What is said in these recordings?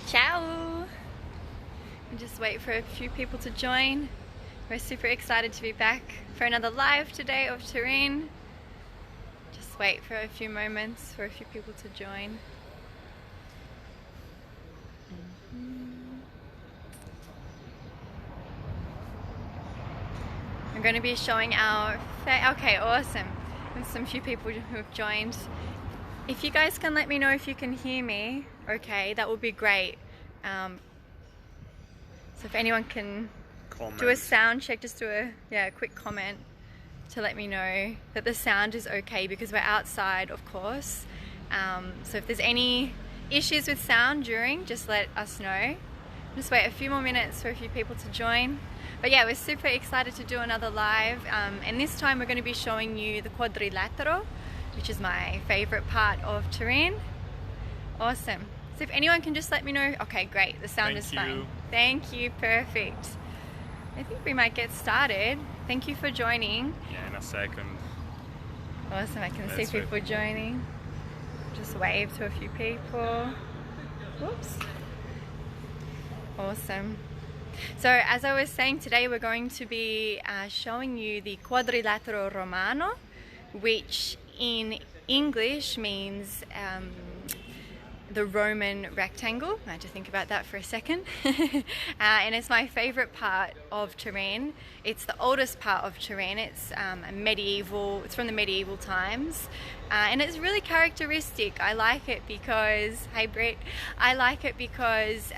Ciao! And just wait for a few people to join. We're super excited to be back for another live today of Turin. Just wait for a few moments for a few people to join. I'm going to be showing our okay, awesome. There's some few people who have joined. If you guys can let me know if you can hear me, okay, that would be great. So if anyone can do a sound check, just do a quick comment to let me know that the sound is okay, because we're outside, of course. So if there's any issues with sound during, just let us know. Just wait a few more minutes for a few people to join. But yeah, we're super excited to do another live, and this time we're going to be showing you the Quadrilatero, which is my favorite part of Turin. Awesome. So if anyone can just let me know. Okay, great. The sound is fine. Thank you. Perfect. I think we might get started. Thank you for joining. Yeah, in a second. Awesome. I can see people joining. Just wave to a few people. Whoops. Awesome. So as I was saying, today we're going to be showing you the Quadrilatero Romano, which in English means the Roman rectangle. I had to think about that for a second. And it's my favorite part of Turin. It's the oldest part of Turin. It's it's from the medieval times. And it's really characteristic. I like it because, hey Britt, I like it because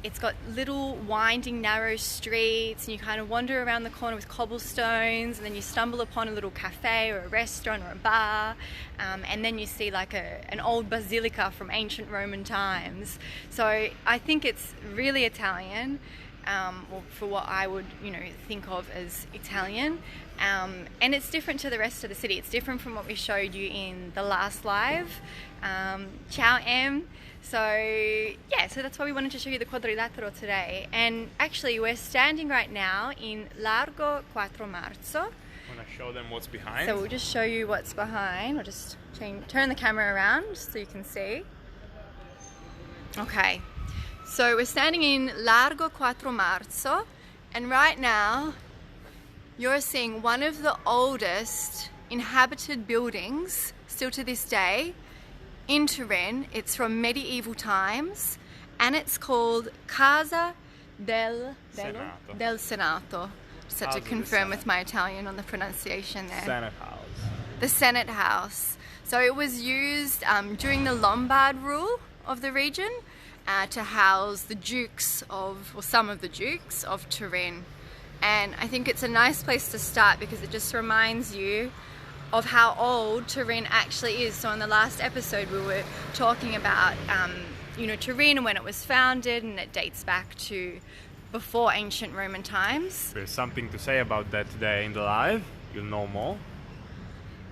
it's got little winding narrow streets, and you kind of wander around the corner with cobblestones, and then you stumble upon a little cafe or a restaurant or a bar, and then you see like an old basilica from ancient Roman times. So I think it's really Italian, for what I would think of as Italian, and it's different to the rest of the city. It's different from what we showed you in the last live. Ciao Em. So yeah, so that's why we wanted to show you the Quadrilatero today. And actually we're standing right now in Largo 4 Marzo. Want to show them what's behind? So we'll just show you what's behind. We'll just turn the camera around so you can see. Okay, so we're standing in Largo 4 Marzo, and right now you're seeing one of the oldest inhabited buildings still to this day in Turin. It's from medieval times, and it's called Casa del Senato. Just had to confirm with my Italian on the pronunciation there. Senate House. The Senate House. So it was used during the Lombard rule of the region to house the dukes some of the dukes of Turin. And I think it's a nice place to start because it just reminds you of how old Turin actually is. So in the last episode we were talking about Turin and when it was founded, and it dates back to before ancient Roman times. There's something to say about that today in the live. You'll know more.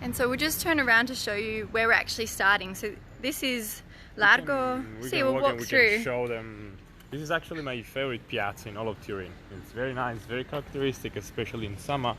And so we'll just turn around to show you where we're actually starting. So this is Largo. We'll walk through. We can show them. This is actually my favorite piazza in all of Turin. It's very nice, very characteristic, especially in summer,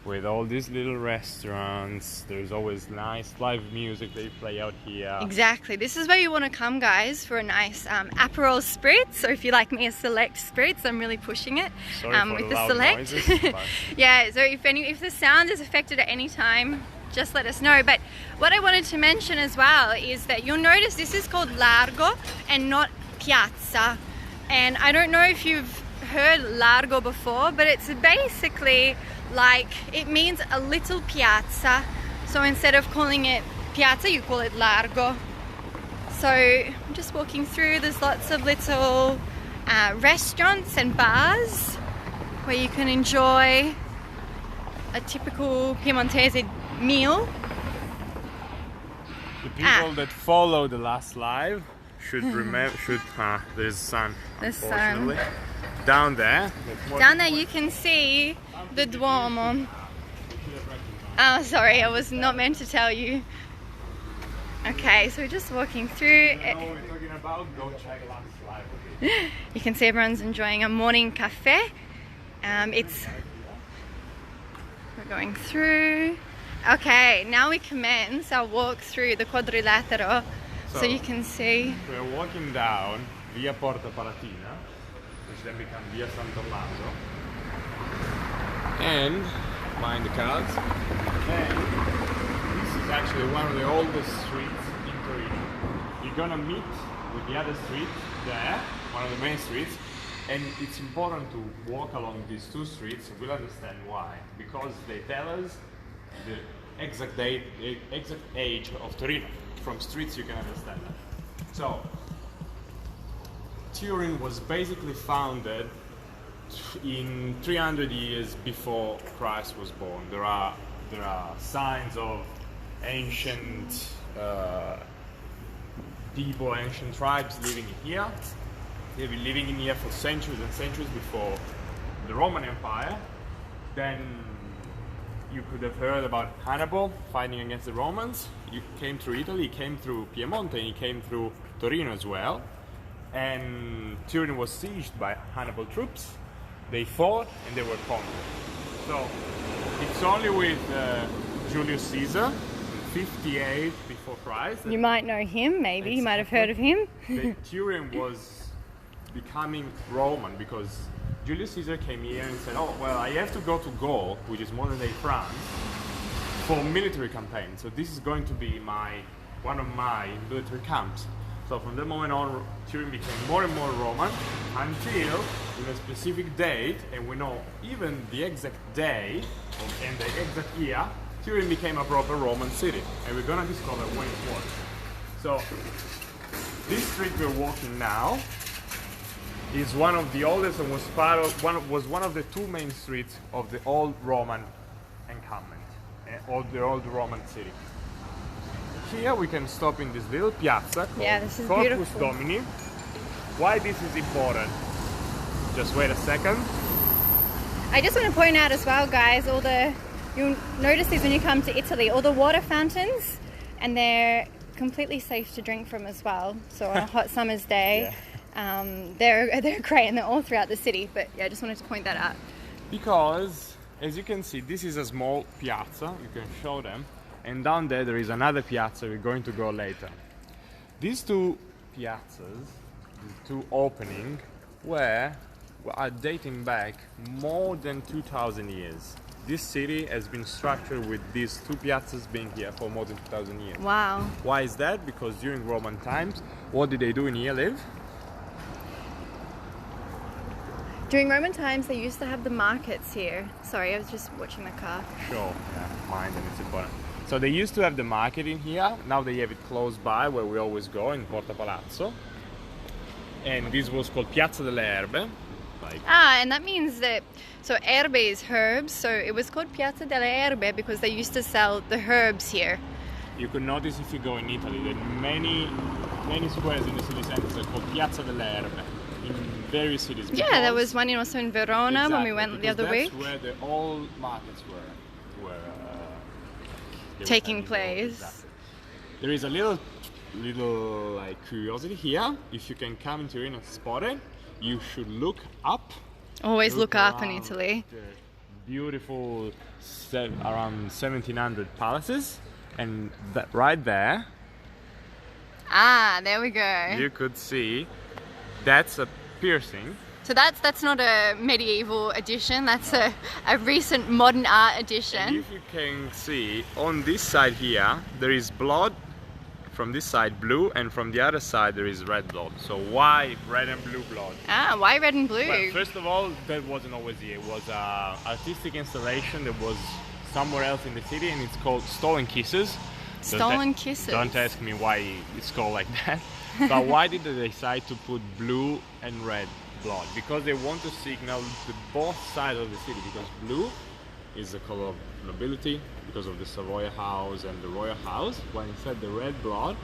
with all these little restaurants. There's always nice live music they play out here. Exactly. This is where you want to come, guys, for a nice Aperol Spritz, or if you like me, a Select Spritz. I'm really pushing it. Sorry for with the the loud Select. noises, Yeah, so if the sound is affected at any time, just let us know. But what I wanted to mention as well is that you'll notice this is called Largo and not Piazza. And I don't know if you've heard Largo before, but it's basically like, it means a little piazza. So instead of calling it piazza, you call it Largo. So I'm just walking through. There's lots of little restaurants and bars where you can enjoy a typical Piemontese meal. The people that follow the last live should remember. There's sun. The sun. Down there. Down there you can see the Duomo. Oh, sorry, I was not meant to tell you. Okay, so we're just walking through. You know what we're talking about? Go check last live. You can see everyone's enjoying a morning cafe. We're going through. Okay, now we commence our walk through the Quadrilatero. So you can see. We're walking down Via Porta Palatina, which then becomes Via San Tommaso. And, mind the cars, and this is actually one of the oldest streets in Turin. You're gonna meet with the other street there, one of the main streets, and it's important to walk along these two streets. We'll understand why. Because they tell us the exact date, the exact age of Turin. From streets you can understand that. So, Turin was basically founded in 300 years before Christ was born. There are signs of ancient people, ancient tribes living here. They've been living in here for centuries and centuries before the Roman Empire. Then you could have heard about Hannibal fighting against the Romans. He came through Italy, he came through Piemonte, and he came through Turin as well. And Turin was sieged by Hannibal troops. They fought and they were conquered. So it's only with Julius Caesar, in 58 before Christ. You might know him, maybe. You might have heard of him. That Turin was becoming Roman because Julius Caesar came here and said, oh, well, I have to go to Gaul, which is modern-day France, for military campaign. So this is going to be one of my military camps. So from that moment on, Turin became more and more Roman until, in a specific date, and we know even the exact day and the exact year, Turin became a proper Roman city. And we're going to discover when it was. So this street we're walking now is one of the oldest and was one of the two main streets of the old Roman encampment, the old Roman city. Here we can stop in this little piazza called this is Corpus beautiful. Domini. Why this is important? Just wait a second. I just want to point out as well, guys, you'll notice these when you come to Italy, all the water fountains, and they're completely safe to drink from as well. So on a hot summer's day, they're great, and they're all throughout the city. But yeah, I just wanted to point that out. Because, as you can see, this is a small piazza. You can show them. And down there is another piazza we're going to go later. These two piazzas, the two openings, are dating back more than 2,000 years. This city has been structured with these two piazzas being here for more than 2,000 years. Wow. Why is that? Because during Roman times, what did they do in here live? During Roman times, they used to have the markets here. Sorry, I was just watching the car. Sure, mind them, it's important. So they used to have the market in here. Now they have it close by where we always go, in Porta Palazzo. And this was called Piazza delle Erbe. And that means that, so erbe is herbs, so it was called Piazza delle Erbe because they used to sell the herbs here. You could notice if you go in Italy that many squares in the city centers are called Piazza delle Erbe in various cities. Yeah, there was one also in Verona when we went the other week. That's where the old markets were taking place. Exactly. There is a little like curiosity here. If you can come into Turin and spot it, you should look up. Always look up in Italy. The beautiful around 1700 palaces, and that right there. There we go. You could see that's a piercing. So that's not a medieval edition, that's a recent modern art edition. And if you can see, on this side here, there is blood. From this side blue, and from the other side there is red blood. So why red and blue blood? Why red and blue? Well, first of all, that wasn't always here. It was an artistic installation that was somewhere else in the city, and it's called Stolen Kisses. Stolen Kisses? Don't ask me why it's called like that. But why did they decide to put blue and red blood? Because they want to signal the both sides of the city, because blue is the color of nobility because of the Savoya house and the royal house, while instead the red blood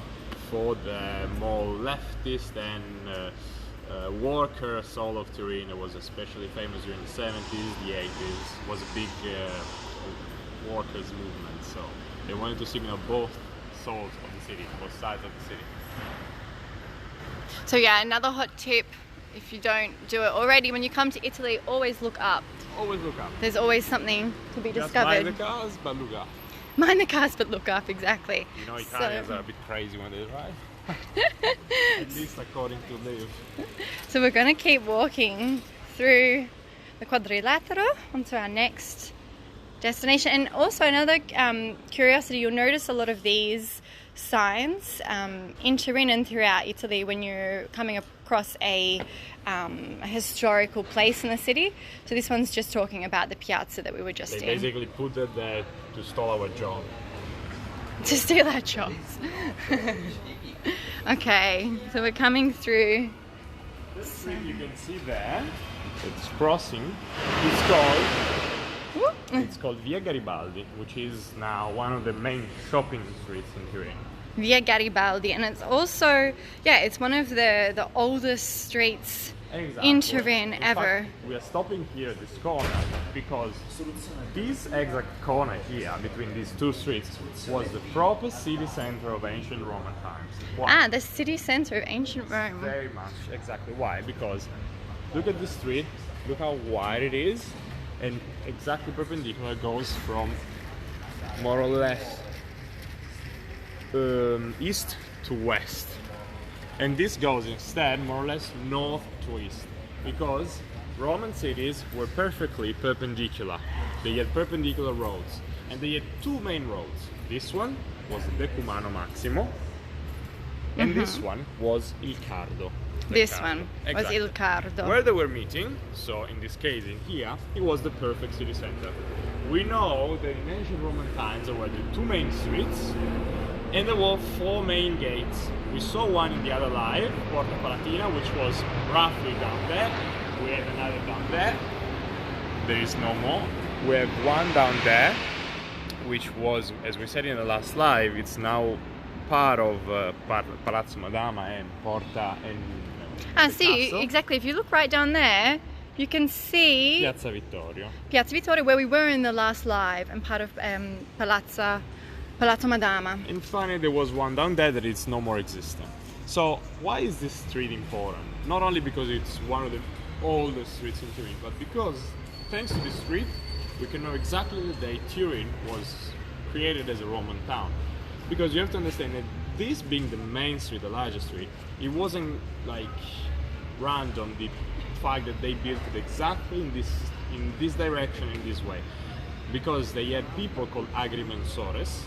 for the more leftist and worker soul of Turin. It was especially famous during the 70s, the 80s. It was a big workers movement, so they wanted to signal both souls of the city, both sides of the city. So yeah, another hot tip, if you don't do it already, when you come to Italy, always look up. Always look up. There's always something to be Just discovered. mind the cars, but look up. Mind the cars, but look up, exactly. You know, Italians are a bit crazy when they drive. At least according to Liv. So we're going to keep walking through the Quadrilatero onto our next destination. And also another curiosity, you'll notice a lot of these signs in Turin and throughout Italy when you're coming across a historical place in the city. So this one's just talking about the piazza that we were just They in. basically put it there to stall our job. To steal our jobs. Okay, so we're coming through. This street you can see there, it's crossing, it's called Via Garibaldi, which is now one of the main shopping streets in Turin. Via Garibaldi, and it's also, it's one of the oldest streets in Turin In ever. fact, we are stopping here at this corner because this exact corner here between these two streets was the proper city center of ancient Roman times. Why? The city center of ancient Rome. Very much. Exactly. Why? Because look at the street, look how wide it is, and exactly perpendicular goes from more or less east to west. And this goes instead more or less north to east, because Roman cities were perfectly perpendicular. They had perpendicular roads, and they had two main roads. This one was the Decumano Maximo, and this one was Il Cardo. This one was Exactly. Il Cardo. Where they were meeting, so in this case in here, it was the perfect city center. We know that in ancient Roman times there were the two main streets, and there were four main gates. We saw one in the other live, Porta Palatina, which was roughly down there. We had another down there. There is no more. We have one down there, which was, as we said in the last live, it's now part of Palazzo Madama and Porta and See, Castle. exactly. If you look right down there, you can see Piazza Vittorio. Piazza Vittorio, where we were in the last live, and part of Palazzo Madama. And finally, there was one down there that is no more existing. So why is this street important? Not only because it's one of the oldest streets in Turin, but because thanks to this street, we can know exactly the day Turin was created as a Roman town. Because you have to understand that this being the main street, the largest street, it wasn't like random, the fact that they built it exactly in this direction, in this way. Because they had people called agrimensores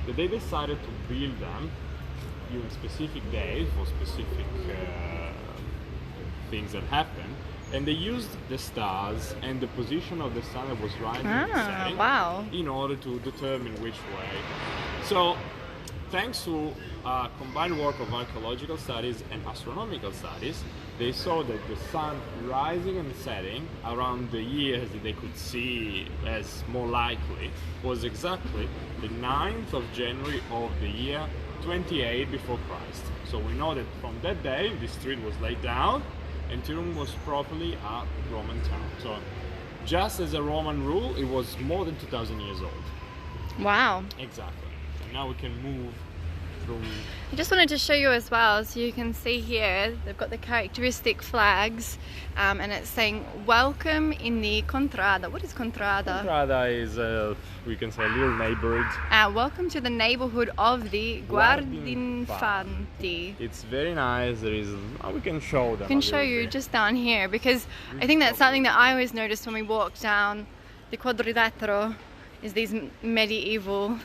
that they decided to build them during specific days for specific things that happened, and they used the stars and the position of the sun that was rising and setting Wow. in order to determine which way. So thanks to combined work of archaeological studies and astronomical studies, they saw that the sun rising and setting around the years that they could see as more likely was exactly the 9th of January of the year 28 before Christ. So we know that from that day the street was laid down and Turin was properly a Roman town. So just as a Roman rule, it was more than 2,000 years old. Wow. Exactly. And now we can move through. I just wanted to show you as well, so you can see here they've got the characteristic flags, and it's saying welcome in the Contrada. What is Contrada? Contrada is, we can say, a little neighborhood. Welcome to the neighborhood of the Guardinfanti. It's very nice. There is, we can show them. I can show you just down here, because I think that's something that I always noticed when we walk down the Quadrilatero, is these medieval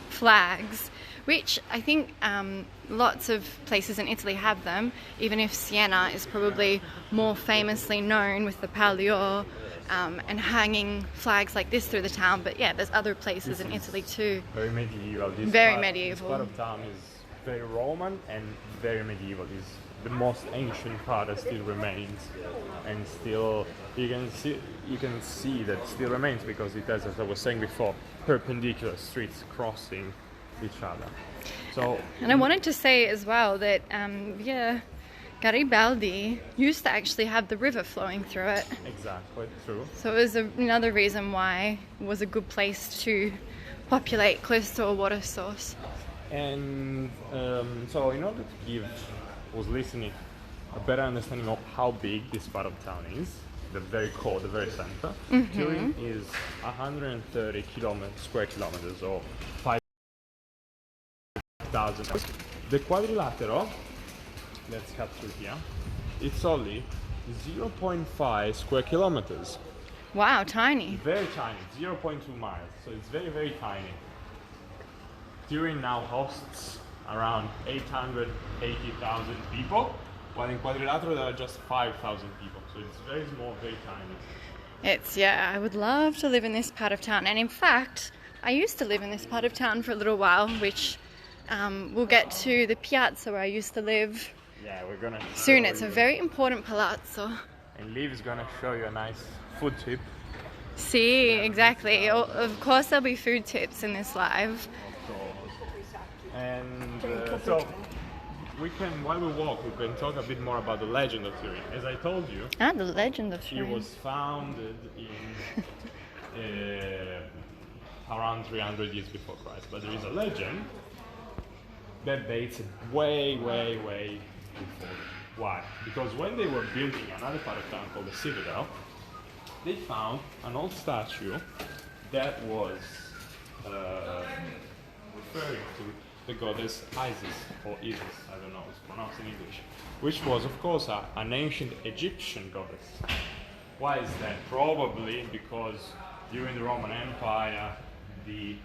flags, which I think lots of places in Italy have them, even if Siena is probably more famously known with the Palio and hanging flags like this through the town. But yeah, there's other places in Italy too. Very medieval. Very medieval. This part of town is very Roman and very medieval. It's the most ancient part that still remains, and still you can see that it still remains because it has, as I was saying before, perpendicular streets crossing each other. So, and I wanted to say as well that Garibaldi used to actually have the river flowing through it. exactly, true. So it was another reason why it was a good place to populate, close to a water source. And so in order to give who's listening a better understanding of how big this part of town is, the very core, the very center, Turin is 130 square kilometers, or 5,000. The Quadrilatero, let's cut through here, it's only 0.5 square kilometers. Wow, tiny. Very tiny, 0.2 miles, so it's very, very tiny. Turin now hosts around 880,000 people, while in Quadrilatero there are just 5,000 people, so it's very small, very tiny. Yeah, I would love to live in this part of town, and in fact, I used to live in this part of town for a little while, which we'll get to the piazza where I used to live. Yeah, we're gonna soon. It's a very important palazzo. And Liv is gonna show you a nice food tip. See, exactly. Of course there'll be food tips in this live. And so we can, while we walk, we can talk a bit more about the legend of Turin. As I told you, the legend of Turin. It was founded in around 300 years before Christ. But there is a legend that dates way before. Why? Because when they were building another part of town called the Citadel, they found an old statue that was referring to the goddess Isis, or Isis, I don't know, it's pronounced in English, which was of course an ancient Egyptian goddess. Why is that? Probably because during the Roman Empire the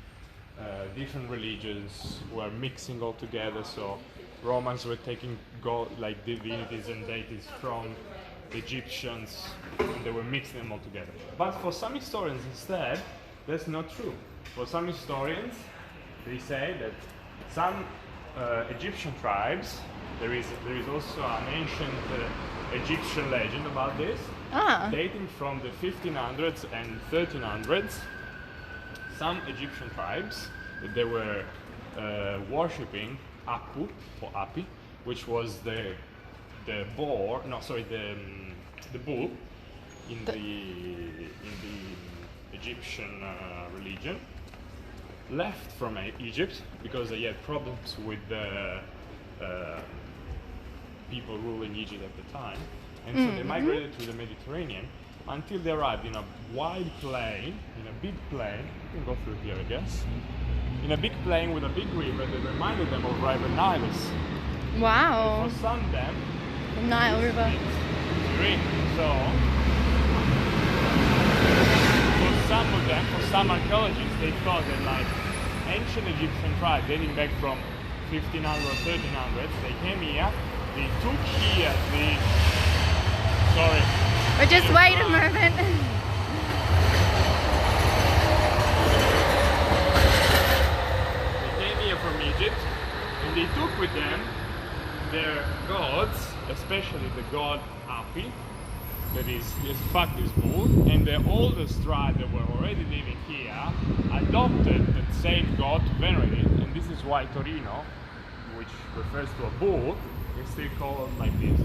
different religions were mixing all together, so Romans were taking like divinities and deities from the Egyptians and they were mixing them all together. But for some historians instead, that's not true. For some historians, they say that some Egyptian tribes, there is also an ancient Egyptian legend about this, dating from the 1500s and 1300s. Some Egyptian tribes, they were worshipping Apu, or Api, which was the bull in the Egyptian religion, left from Egypt because they had problems with the people ruling Egypt at the time, and so they migrated to the Mediterranean until they arrived in a wide plain, in a big plain. You can go through here, I guess. In a big plain with a big river that reminded them of River Nilus. Wow. And for some of them, the Nile River. Turin. So, for some of them, for some archaeologists, they thought that like ancient Egyptian tribes dating back from 1500 or 1300s, they came here, they took here But just wait a moment. They came here from Egypt and they took with them their gods, especially the god Api, that is this bull, and the oldest tribe that were already living here adopted that same god to venerate it, and this is why Torino, which refers to a bull, is still called like this.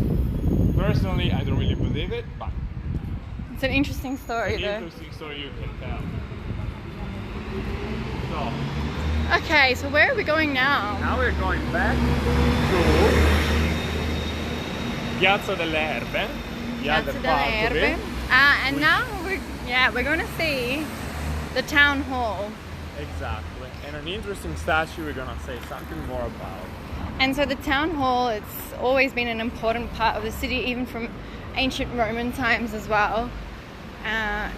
Personally, I don't really believe it, but it's an interesting story, it's an interesting story you can tell. So, okay, so where are we going now? now we're going back to Piazza delle Erbe. Piazza delle Erbe. And now we're going to see the town hall. Exactly. And an interesting statue we're going to say something more about. And so the town hall, it's always been an important part of the city, even from ancient Roman times as well. And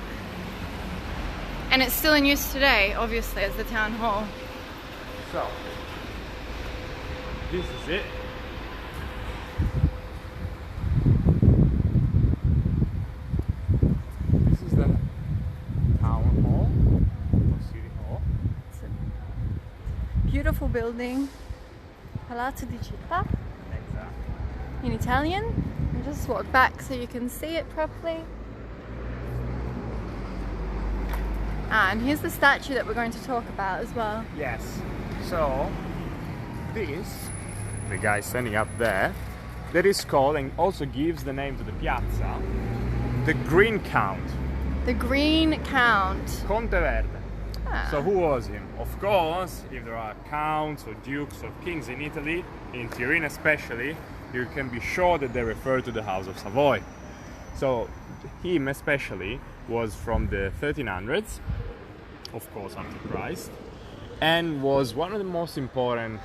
it's still in use today, obviously, as the town hall. So, this is it. This is the town hall, or city hall. It's a beautiful building. Palazzo di Città. Exactly. In Italian. And just walk back so you can see it properly. And here's the statue that we're going to talk about as well. Yes. So, this, the guy standing up there, that is called, and also gives the name to the piazza, the Green Count. The Green Count. Conte Verde. So who was him? Of course, if there are counts or dukes or kings in Italy, in Turin especially, you can be sure that they refer to the House of Savoy. So him especially was from the 1300s, of course after Christ, and was one of the most important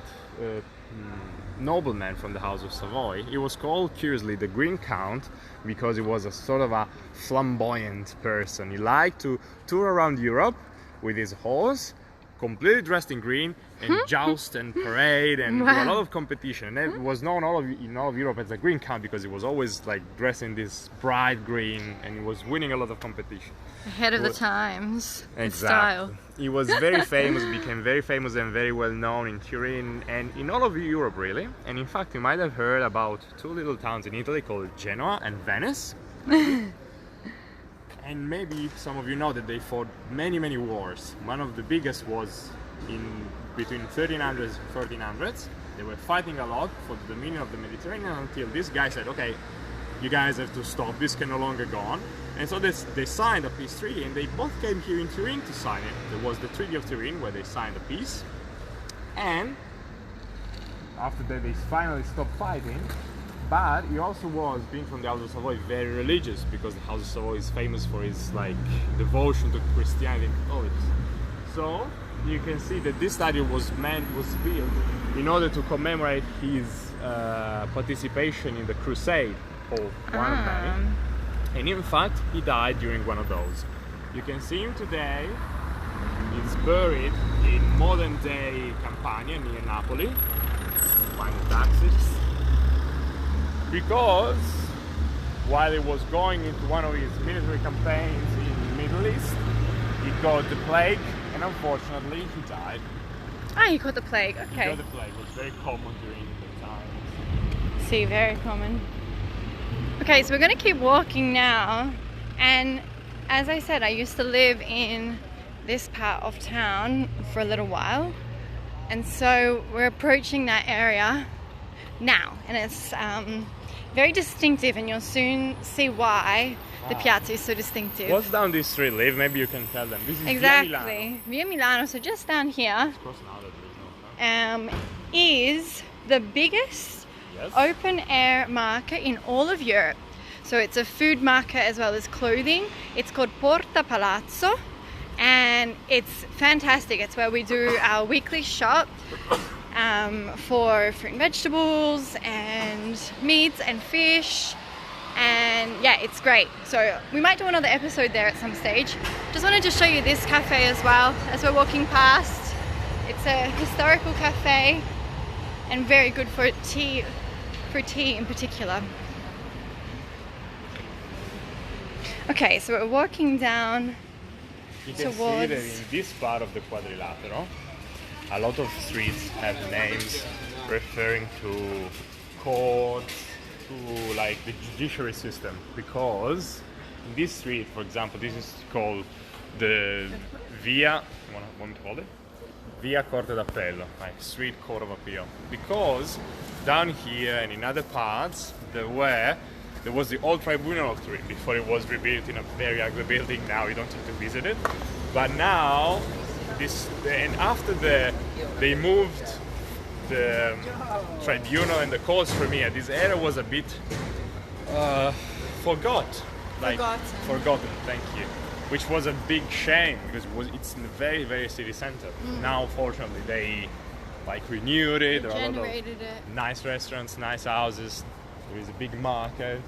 nobleman from the House of Savoy. He was called, curiously, the Green Count because he was a sort of a flamboyant person. He liked to tour around Europe with his horse, completely dressed in green, and joust and parade and do a lot of competition. And it was known in all of Europe as the Green Count because he was always like dressed in this bright green, and he was winning a lot of competition. Ahead of the times. Exactly. Style. He was very famous, became very famous and very well known in Turin and in all of Europe, really. And in fact, you might have heard about two little towns in Italy called Genoa and Venice. And maybe some of you know that they fought many, many wars. One of the biggest was in between 1300s and 1400s. They were fighting a lot for the dominion of the Mediterranean until this guy said, okay, you guys have to stop, this can no longer go on. And so they signed a peace treaty, and they both came here in Turin to sign it. There was the Treaty of Turin where they signed a peace, and after that they finally stopped fighting. But he also was, being from the House of Savoy, very religious, because the House of Savoy is famous for its like devotion to Christianity and Catholicism. So you can see that this statue was built in order to commemorate his participation in the crusade, called one of many. And in fact, he died during one of those. You can see him today. He's buried in modern-day Campania near Napoli. Find the taxis. Because while he was going into one of his military campaigns in the Middle East, he got the plague, and unfortunately he died. Ah, he caught the plague, okay. He got the plague. It was very common during the time. See, very common. Okay, so we're going to keep walking now, and as I said, I used to live in this part of town for a little while, and so we're approaching that area now, and it's very distinctive, and you'll soon see why the piazza is so distinctive. What's down this street, Liv? Maybe you can tell them. This is Exactly, Via Milano. So just down here Of course, now that we know. is the biggest open air market in all of Europe. So it's a food market as well as clothing. It's called Porta Palazzo, and it's fantastic. It's where we do our weekly shop for fruit and vegetables and meats and fish, and yeah, it's great. So we might do another episode there at some stage. Just wanted to show you this cafe as well as we're walking past. It's a historical cafe and very good for tea in particular. Okay, so we're walking down You can see that in this part of the Quadrilatero, a lot of streets have names referring to courts, to like the judiciary system, because in this street, for example, this is called the Via, what to call it? Via Corte d'Appello, like Street Court of Appeal, because down here and in other parts there was the old Tribunal of Turin before it was rebuilt in a very ugly building. Now you don't need to visit it, but now after they moved the tribunal and the courts from here, this area was a bit forgotten. Thank you. Which was a big shame because it's in the very, very city center. Now, fortunately, they renewed it. There are a lot of nice restaurants, nice houses. There is a big market,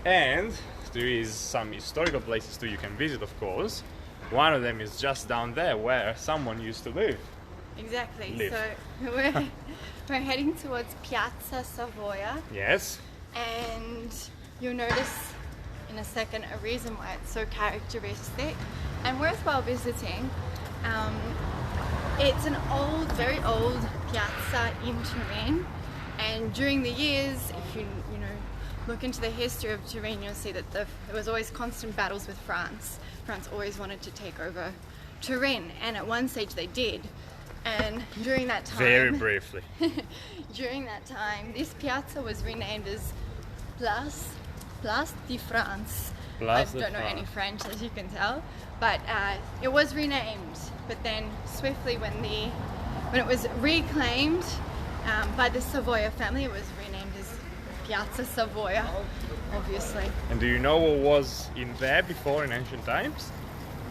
and there is some historical places too you can visit, of course. One of them is just down there where someone used to live. Exactly. So we're heading towards Piazza Savoya. Yes. And you'll notice in a second a reason why it's so characteristic and worthwhile visiting. It's an old, very old piazza in Turin, and during the years, if you look into the history of Turin, you'll see that there was always constant battles with France. France always wanted to take over Turin, and at one stage they did. And during that time, very briefly, during that time, this piazza was renamed as Place de France. I don't know any French, as you can tell, but it was renamed. But then swiftly, when it was reclaimed by the Savoya family, it was renamed as Piazza Savoya, obviously. And do you know what was in there before in ancient times?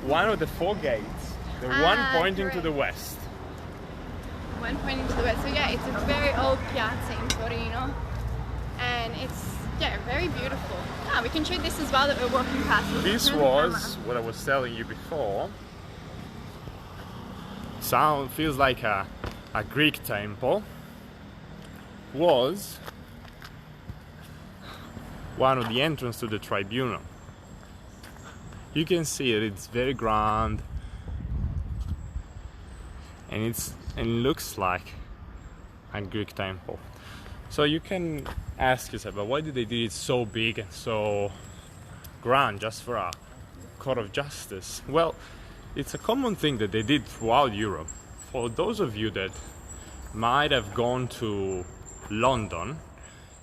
One of the four gates, the one pointing to the west. One pointing to the west. So yeah, it's a very old piazza in Torino, and it's very beautiful. We can show this as well that we're walking past. This was what I was telling you before. Feels like a Greek temple. Was one of the entrance to the tribunal. You can see it, it's very grand, and it looks like a Greek temple. So you can ask yourself, but why did they do it so big and so grand just for a court of justice? Well, it's a common thing that they did throughout Europe. For those of you that might have gone to London,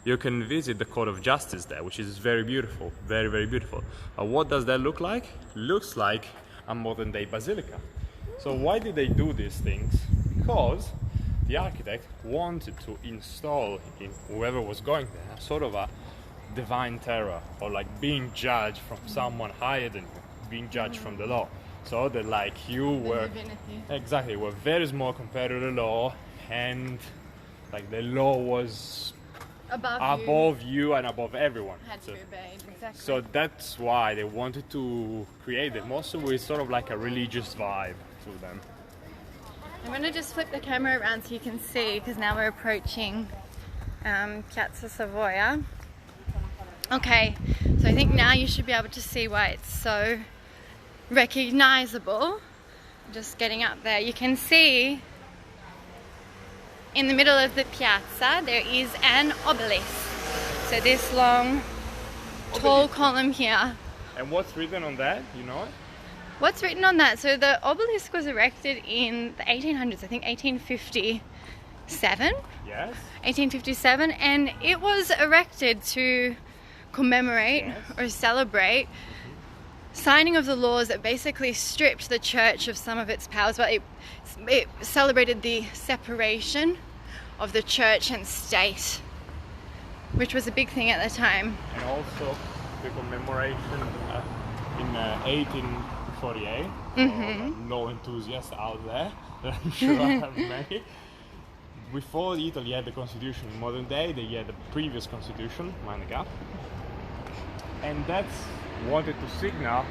you can visit the Court of Justice there, which is very beautiful, very, very beautiful. What does that look like? Looks like a modern day basilica. So why did they do these things? Because the architect wanted to install in whoever was going there sort of a divine terror, or like being judged from someone higher than you, being judged from the law. So that like you were exactly were very small compared to the law, and like the law was above you and above everyone. Had to be obeyed, exactly. So that's why they wanted to create them, also with sort of like a religious vibe to them. I'm going to just flip the camera around so you can see, because now we're approaching Piazza Savoya. Okay, so I think now you should be able to see why it's so recognizable. Just getting up there, you can see in the middle of the piazza there is an obelisk. So this long, tall column here. And what's written on that? You know it? What's written on that? So the obelisk was erected in the 1800s, I think 1857. Yes. 1857, and it was erected to commemorate or celebrate signing of the laws that basically stripped the church of some of its powers. But it celebrated the separation of the church and state, which was a big thing at the time. And also the commemoration in 1848. No enthusiasts out there, I'm sure I have many. Before Italy had the constitution in modern day, they had the previous constitution, mind the gap. And that's wanted to signal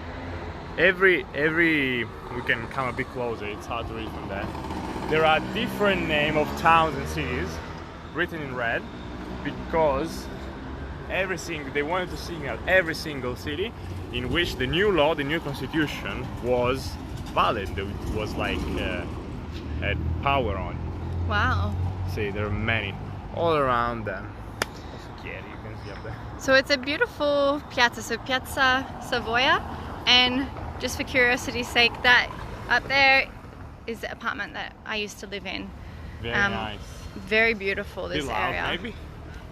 every we can come a bit closer, it's hard to read from there. There are different names of towns and cities written in red because they wanted to signal every single city in which the new law, the new constitution was valid, it was like had power on. Wow. See, there are many all around them. Also, you can see up there. So it's a beautiful piazza, so Piazza Savoya, and just for curiosity's sake, that up there is the apartment that I used to live in. Very nice. Very beautiful, this loud, area. Maybe?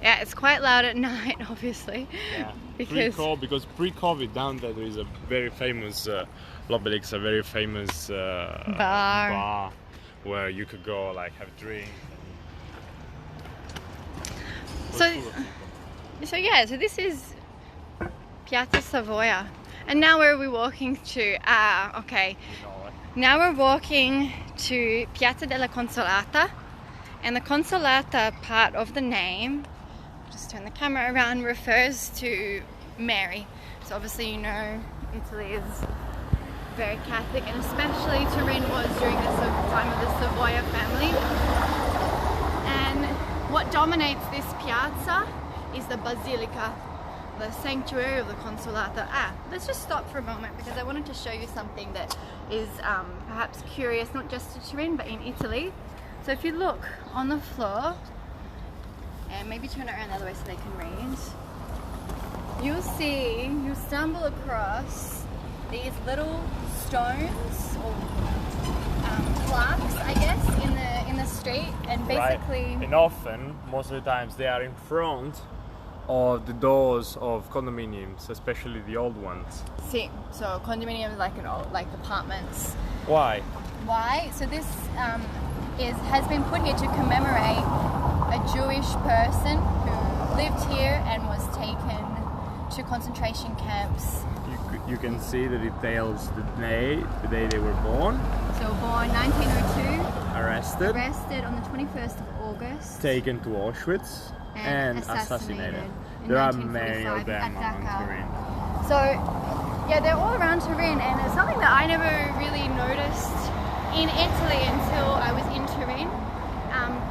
Yeah, it's quite loud at night, obviously. Yeah. Because pre-COVID down there is a very famous Lobelix, a very famous bar where you could go like have a drink. So yeah, so this is Piazza Savoya. And now where are we walking to? Okay. Now we're walking to Piazza della Consolata. And the Consolata part of the name, just turn the camera around, refers to Mary. So obviously you know Italy is very Catholic, and especially Turin was during the time of the Savoya family. And what dominates this piazza is the basilica, the sanctuary of the Consolata. Let's just stop for a moment because I wanted to show you something that is perhaps curious, not just to Turin but in Italy. So if you look on the floor, and maybe turn it around the other way so they can read, you'll stumble across these little stones or plaques, I guess, in the street, and basically. Right. And often, most of the times, they are in front of the doors of condominiums, especially the old ones. See, so condominiums like apartments. Why? Why? So this has been put here to commemorate a Jewish person who lived here and was taken to concentration camps. You can see the details, the day they were born. So born 1902. Arrested on the 21st of August. Taken to Auschwitz and assassinated. There are many of them on Turin. So yeah, they're all around Turin, and it's something that I never really noticed in Italy until I was in Turin.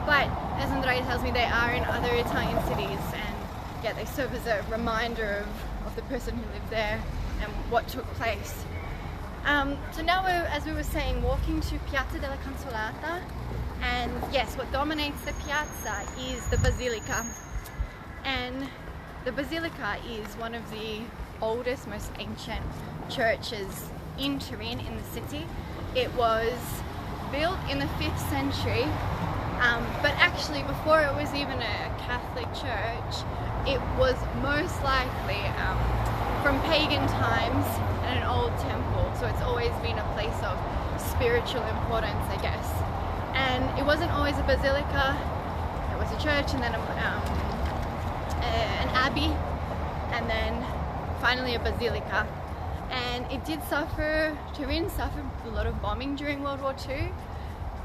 But as Andrea tells me, they are in other Italian cities, and yeah, they serve as a reminder of the person who lived there and what took place. So now we're, as we were saying, walking to Piazza della Consolata, and yes, what dominates the piazza is the basilica, and the basilica is one of the oldest, most ancient churches in Turin, in the city. It was built in the 5th century, but actually before it was even a Catholic church, it was most likely from pagan times and an old temple, so it's always been a place of spiritual importance, I guess. And it wasn't always a basilica, it was a church, and then an abbey, and then finally a basilica. And it did suffer, Turin suffered a lot of bombing during World War II,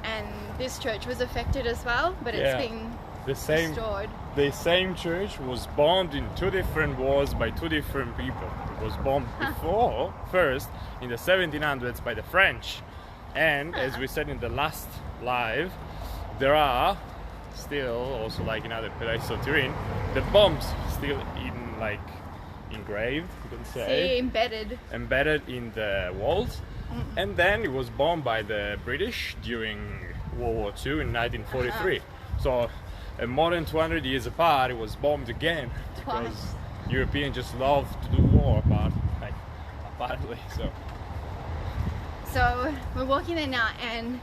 and this church was affected as well, but it's been restored. The same church was bombed in 2 different wars by 2 different people. It was bombed before, first in the 1700s by the French, and as we said in the last live, there are still, also like in other places of Turin, the bombs still engraved, you can say. Embedded in the walls. And then it was bombed by the British during World War II in 1943. So more than 200 years apart, it was bombed again because Europeans just love to do war, apparently. So we're walking there now, and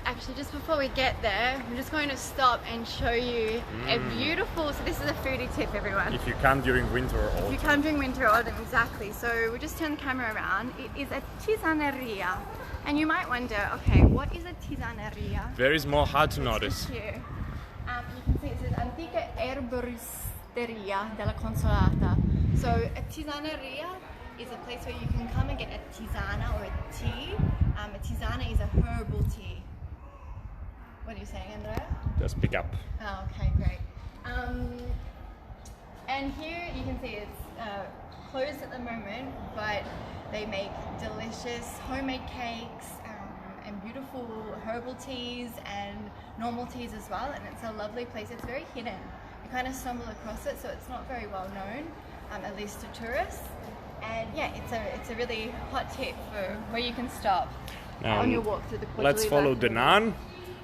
actually just before we get there, I'm just going to stop and show you a beautiful, so this is a foodie tip, everyone. If you come during winter or autumn. If you come during winter or autumn, exactly. So we'll just turn the camera around. It is a tisaneria. And you might wonder, okay, what is a tisaneria? Very small, hard to notice. Here. You can see it says Antica Erboristeria della Consolata. So a tisaneria is a place where you can come and get a tisana or a tea. A tisana is a herbal tea. What are you saying, Andrea? Just pick up. Oh, okay, great. And here you can see it's closed at the moment, but they make delicious homemade cakes and beautiful herbal teas and normal teas as well, and it's a lovely place. It's very hidden. You kind of stumble across it, so it's not very well known, at least to tourists. And yeah, it's a really hot tip for where you can stop on your walk through the Quadrilatero. Let's follow the nun.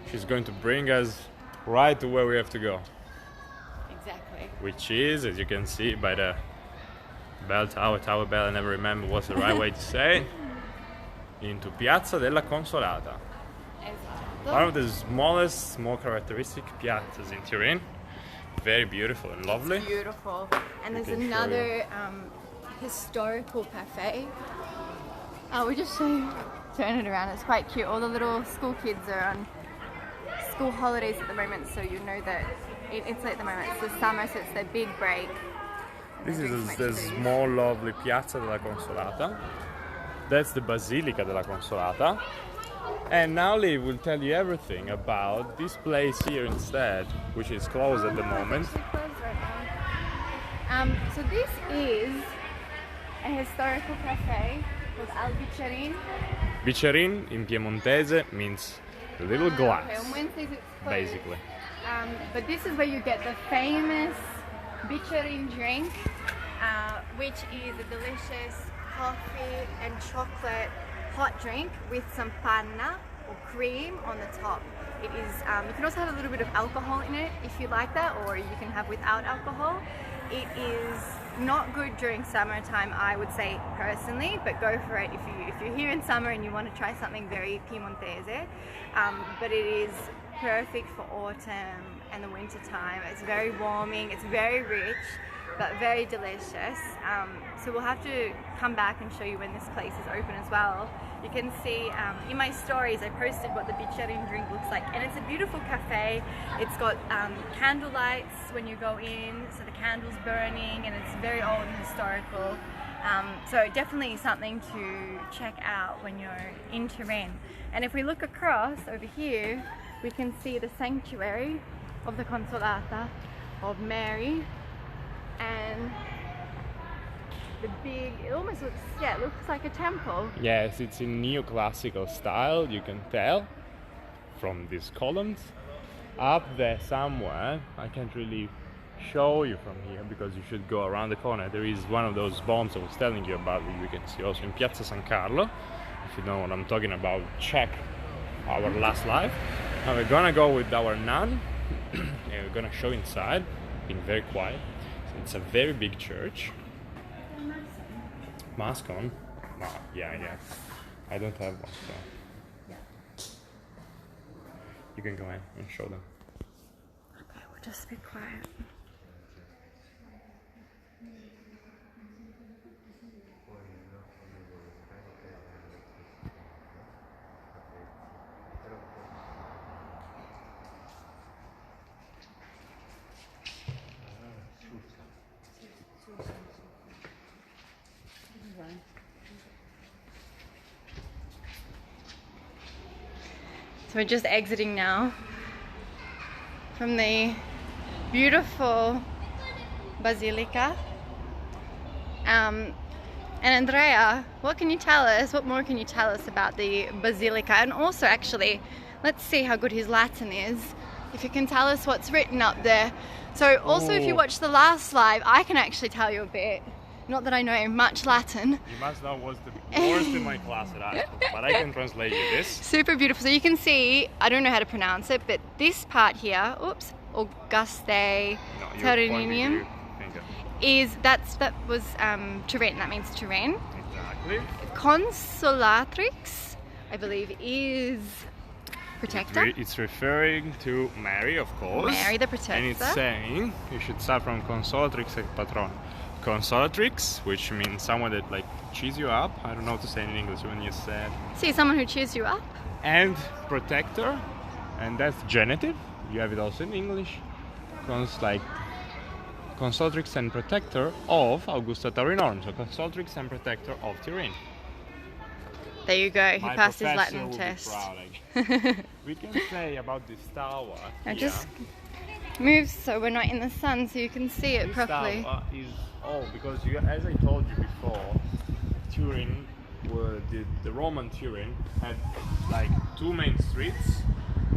She's going to bring us right to where we have to go. Exactly. Which is, as you can see by the tower bell, I never remember what's the right way to say, into Piazza della Consolata. Esatto. One of the smallest, more characteristic piazzas in Turin. Very beautiful and lovely. It's beautiful. And there's another historical cafe. We just turn it around. It's quite cute. All the little school kids are on school holidays at the moment, so you know that it's at the moment. It's the summer, so it's their big break. This is the small, lovely Piazza della Consolata. That's the Basilica della Consolata. And now Liv will tell you everything about this place here instead, which is closed at the moment. It's closed right now. So this is a historical cafe called Al Bicerin. Bicerin in Piemontese means the little glass, okay, on Wednesdays it's closed. basically. But this is where you get the famous Bicerin drink, which is a delicious coffee and chocolate hot drink with some panna or cream on the top. It is, you can also have a little bit of alcohol in it if you like that, or you can have without alcohol. It is not good during summertime, I would say personally, but go for it if you're here in summer and you want to try something very Piemontese. But it is perfect for autumn and the winter time. It's very warming, it's very rich, but very delicious. So we'll have to come back and show you when this place is open as well. You can see in my stories I posted what the Biccerin drink looks like, and it's a beautiful cafe. It's got candle lights when you go in, so the candle's burning, and it's very old and historical. So definitely something to check out when you're in Turin. And if we look across over here, we can see the sanctuary of the Consolata of Mary, and the big, it almost looks, yeah, it looks like a temple. Yes, it's in neoclassical style, you can tell from these columns. Up there somewhere, I can't really show you from here because you should go around the corner. There is one of those bombs I was telling you about that you can see also in Piazza San Carlo. If you know what I'm talking about, check our last live. Now we're gonna go with our nun and we're gonna show inside, being very quiet. So it's a very big church. Mask on? No, yeah. I don't have one, so you can go in and show them. Okay, we'll just be quiet. So we're just exiting now from the beautiful basilica. And Andrea, what can you tell us? What more can you tell us about the basilica? And also, actually, let's see how good his Latin is. If you can tell us what's written up there. So also, if you watch the last live, I can actually tell you a bit. Not that I know much Latin. You must know what's the worst in my class at art, but I can translate you this. Super beautiful. So you can see, I don't know how to pronounce it, but this part here, oops, Auguste Turininium, that was Turin. That means Turin. Exactly. Consolatrix, I believe, is protector. It's referring to Mary, of course. Mary the protector. And it's saying you should start from Consolatrix et Patron. Consolatrix, which means someone that like cheers you up. I don't know what to say in English when you said. See, someone who cheers you up. And protector, and that's genitive. You have it also in English. Consolatrix and protector of Augusta Taurinorum. So Consolatrix and protector of Turin. There you go. He passed his Latin will test. Be proud, we can say about this tower. Now just move so we're not in the sun, so you can see it properly. This tower is old because, as I told you before, Turin, the Roman Turin had like 2 main streets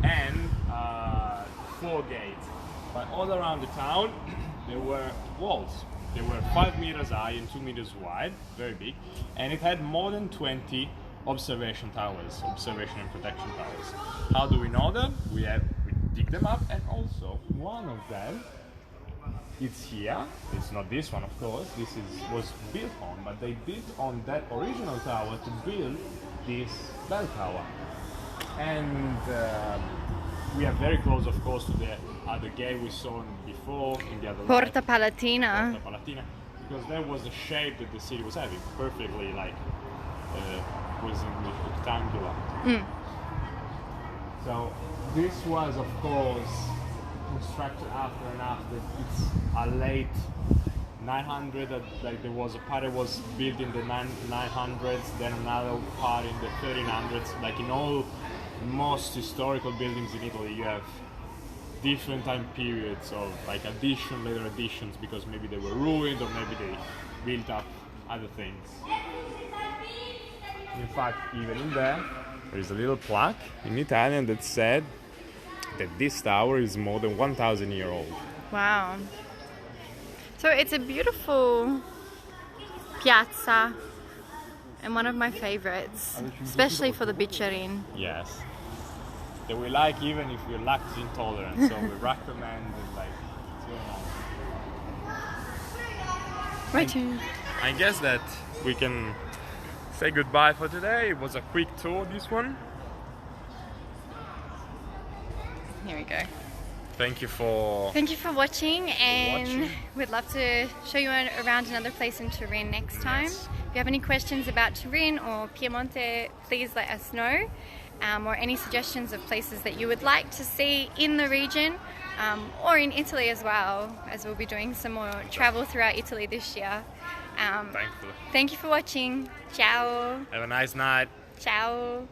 and 4 gates. But all around the town there were walls. They were 5 meters high and 2 meters wide, very big, and it had more than 20 observation towers, observation and protection towers. How do we know that? We dig them up, and also one of them, it's here. It's not this one, of course. This was built on, but they built on that original tower to build this bell tower. And we are very close, of course, to the other gate we saw before in the other Porta Palatina. Porta Palatina, because that was the shape that the city was having, perfectly like was in the rectangular. So this was, of course, constructed after and after. It's a late 900. Like there was a part that was built in the 900s, then another part in the 1300s. Like in all most historical buildings in Italy, you have different time periods of like later additions, because maybe they were ruined or maybe they built up other things. In fact, even in there is a little plaque in Italian that said that this tower is more than 1,000 years old. Wow. So it's a beautiful piazza and one of my favorites, especially for the Biccerin. Yes. That we like even if we're lactose intolerant, so we recommend it, like, it's My turn. I guess that we can say goodbye for today. It was a quick tour, this one. Here we go. Thank you for watching, and watching. we'd love to show you around another place in Turin next time. Yes. If you have any questions about Turin or Piemonte, please let us know, or any suggestions of places that you would like to see in the region, or in Italy as well, as we'll be doing some more travel throughout Italy this year. Thankfully. Thank you for watching. Ciao. Have a nice night. Ciao.